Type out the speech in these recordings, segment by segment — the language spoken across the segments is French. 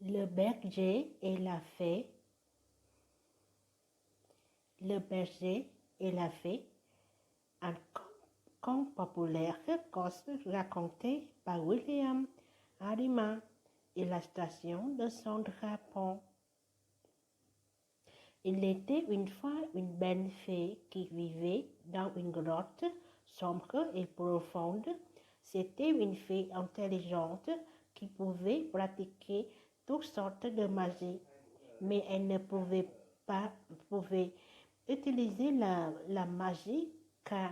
Le berger et la fée. Le berger et la fée, un conte populaire corse raconté par William Harriman, illustration de Sandra Pont. Il était une fois une belle fée qui vivait dans une grotte sombre et profonde. C'était une fée intelligente qui pouvait pratiquer toutes sortes de magie, mais elle ne pouvait utiliser la magie car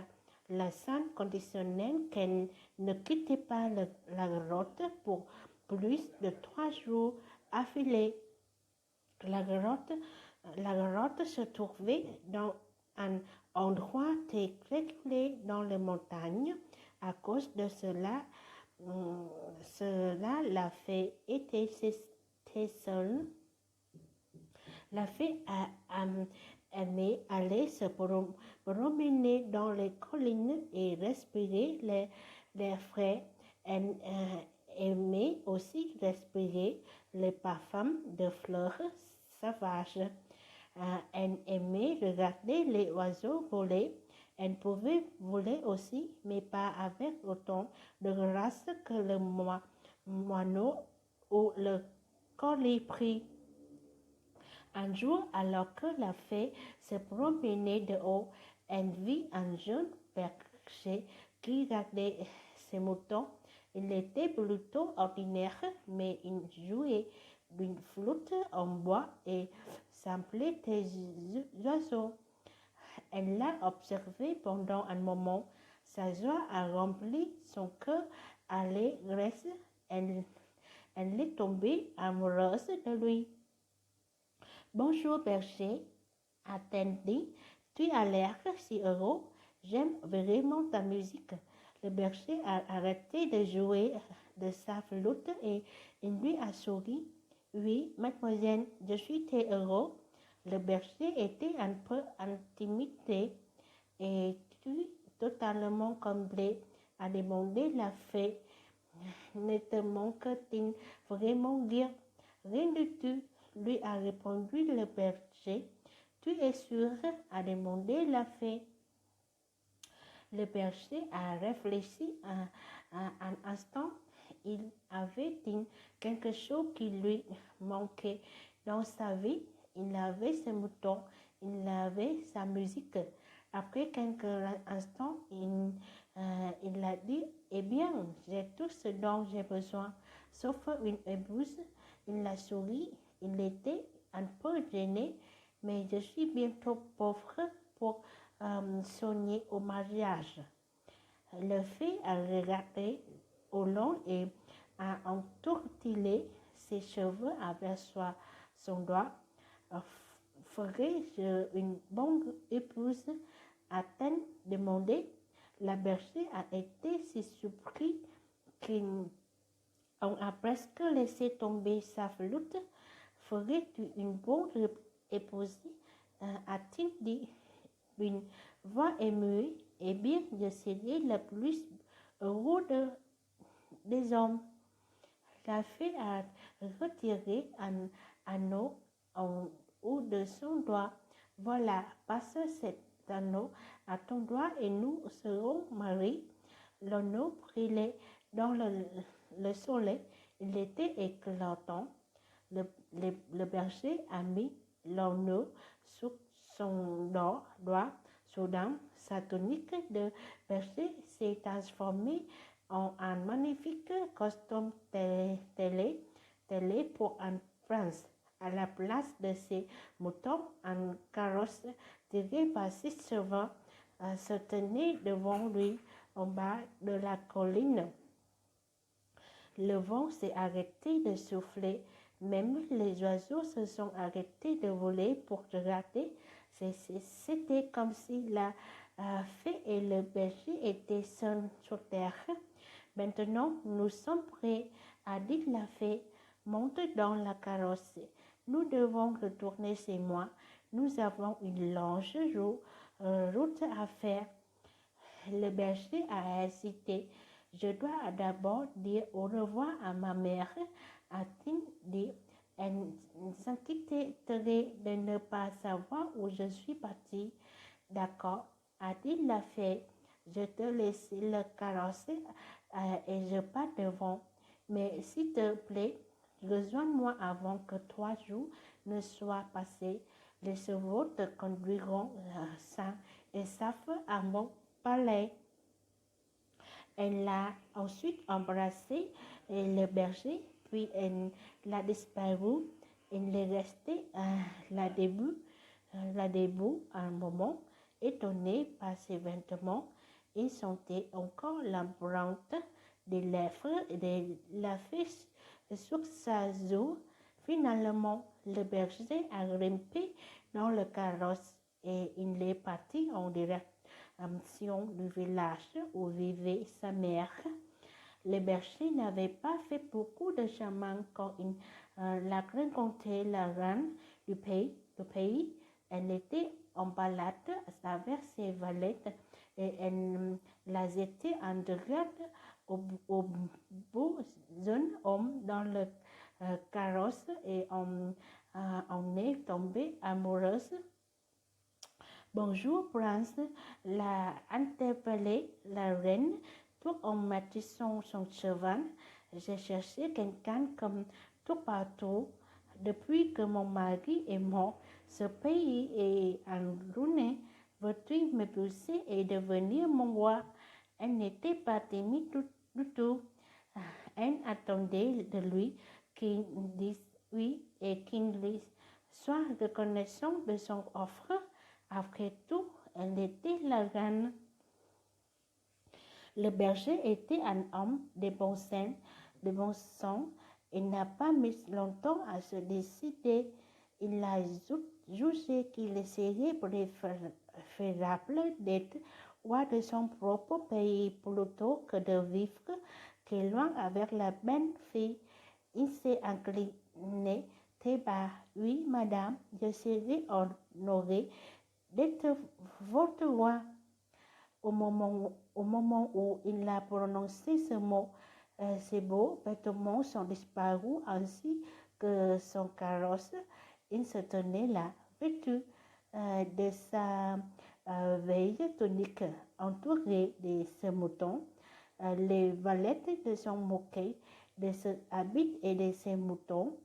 la seule condition qu'elle ne quittait pas la grotte pour plus de 3 jours affilés. La grotte se trouvait dans un endroit très reculé dans les montagnes. À cause de cela, la fée était seule. La fée aimait aller se promener dans les collines et respirer l'air frais. Elle aimait aussi respirer les parfums de fleurs sauvages. Elle aimait regarder les oiseaux voler. Elle pouvait voler aussi, mais pas avec autant de grâce que le moineau ou le colibri. Un jour, alors que la fée se promenait dehors, elle vit un jeune berger qui gardait ses moutons. Il était plutôt ordinaire, mais il jouait d'une flûte en bois et samplait des oiseaux. Elle l'a observé pendant un moment. Sa joie a rempli son cœur allégresse. Elle est tombée amoureuse de lui. Bonjour berger, a-t-elle dit, tu as l'air si heureux, j'aime vraiment ta musique. Le berger a arrêté de jouer de sa flûte et il lui a souri. Oui, mademoiselle, je suis très heureux. Le berger était un peu intimidé et totalement comblé, a demandé la fée. Ne te manque-t-il vraiment rien? Rien du tout, lui a répondu le berger. Tu es sûr? A demandé la fée. Le berger a réfléchi un instant. Il avait dit quelque chose qui lui manquait dans sa vie. Il avait ses moutons, il avait sa musique. Après quelques instants, il a dit, eh bien, j'ai tout ce dont j'ai besoin, sauf une épouse. Il a souri, il était un peu gêné, mais je suis bien trop pauvre pour sonner au mariage. Le fée a regardé au long et a entourtillé ses cheveux avec son doigt. Ferais-je une bonne épouse? A-t-elle demandé. La berger a été si surpris qu'on a presque laissé tomber sa flûte. Ferais-tu une bonne épouse? A-t-il dit d'une voix émue. Eh bien, je serai le plus heureux des hommes. La fée a retiré un anneau en haut de son doigt. Voilà, passe cet anneau à ton doigt et nous serons mariés. L'anneau brillait dans le soleil. Il était éclatant. Le berger a mis l'anneau sous son doigt. Soudain, sa tunique de berger s'est transformée en un magnifique costume télé pour un prince. À la place de ses moutons, un carrosse tiré par 6 chevaux se tenait devant lui en bas de la colline. Le vent s'est arrêté de souffler. Même les oiseaux se sont arrêtés de voler pour regarder. C'était comme si la fée et le berger étaient seuls sur terre. Maintenant, nous sommes prêts, a dit la fée. Monte dans la carrosse. Nous devons retourner chez moi. Nous avons une longue route à faire. Le berger a hésité. Je dois d'abord dire au revoir à ma mère, a-t-il dit. Elle s'inquiéterait de ne pas savoir où je suis partie. D'accord, a-t-il la fait. Je te laisse le carrosser et je pars devant. Mais s'il te plaît, rejoins-moi avant que 3 jours ne soient passés. Les chevaux te conduiront sains et saufs à mon palais. Elle l'a ensuite embrassé le berger, puis elle l'a disparu. Il est resté là debout un moment, étonné par ses vêtements. Il sentait encore l'empreinte des lèvres et de la fesse sur sa joue. Finalement, le berger a grimpé dans le carrosse et il est parti en direction du village où vivait sa mère. Le berger n'avait pas fait beaucoup de chemin quand il a rencontré la reine du pays. Elle était en balade avec ses valets et elle l'a jeté en regard au beau jeune homme dans le carrosse et on est tombée amoureuse. Bonjour, prince, l'a interpellé la reine, tout en maîtrisant son cheval. J'ai cherché quelqu'un comme tout partout. Depuis que mon mari est mort, ce pays est en ruine. Veux-tu m'épouser et devenir mon roi? Elle n'était pas timide du tout. Elle attendait de lui qu'il dise oui et qu'il lui soit reconnaissant de son offre. Après tout, elle était la reine. Le berger était un homme de bon sang. Il n'a pas mis longtemps à se décider. Il a jugé qu'il serait préférable d'être roi de son propre pays plutôt que de vivre très loin avec la belle fille. Il s'est incliné très bas. Oui, madame, je serai honoré d'être votre roi. Au moment où il a prononcé ce mot, ses beaux vêtements sont disparus ainsi que son carrosse. Il se tenait là, vêtu de sa vieille tunique, entouré de ses moutons. Les valets se sont moqués de ce habit et de ses moutons.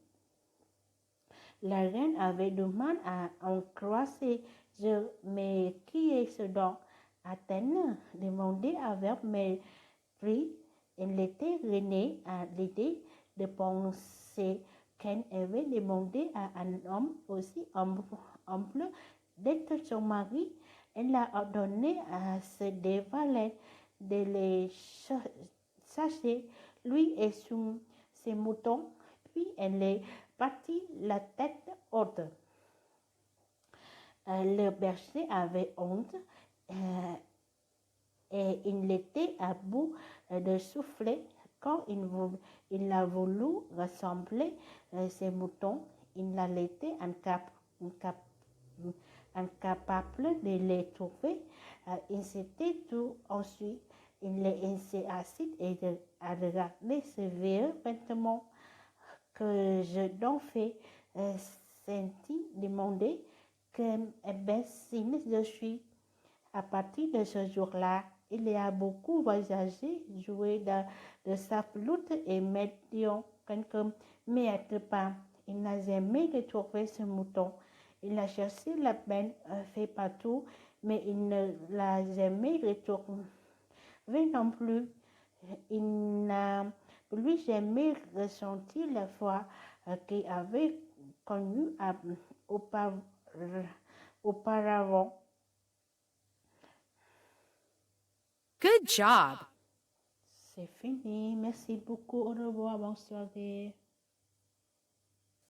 La reine avait du mal à en croire ses yeux. Mais qui est ce donc? A-t-elle demandé avec mépris. Elle était renée à l'idée de penser qu'elle avait demandé à un homme aussi humble d'être son mari. Elle a ordonné à ses deux valets de les chasser, lui et ses moutons, puis elle est partie la tête haute. Le berger avait honte et il était à bout de souffler quand il a voulu rassembler ses moutons. Il a été incapable de les trouver. Il s'était tout ensuite. Il s'est assis et a regardé ses vieux vêtements que je donc fais senti demander quel imbécile je suis. À partir de ce jour-là, il a beaucoup voyagé, joué de sa flûte et médion quelques mètres pas. Il n'a jamais retrouvé ce mouton. Il a cherché la belle fait partout, mais il ne l'a jamais retrouvé non plus. Il n'a plus jamais ressenti la foi qu'il avait connue auparavant. Good job. C'est fini. Merci beaucoup. Au revoir. Bonne soirée.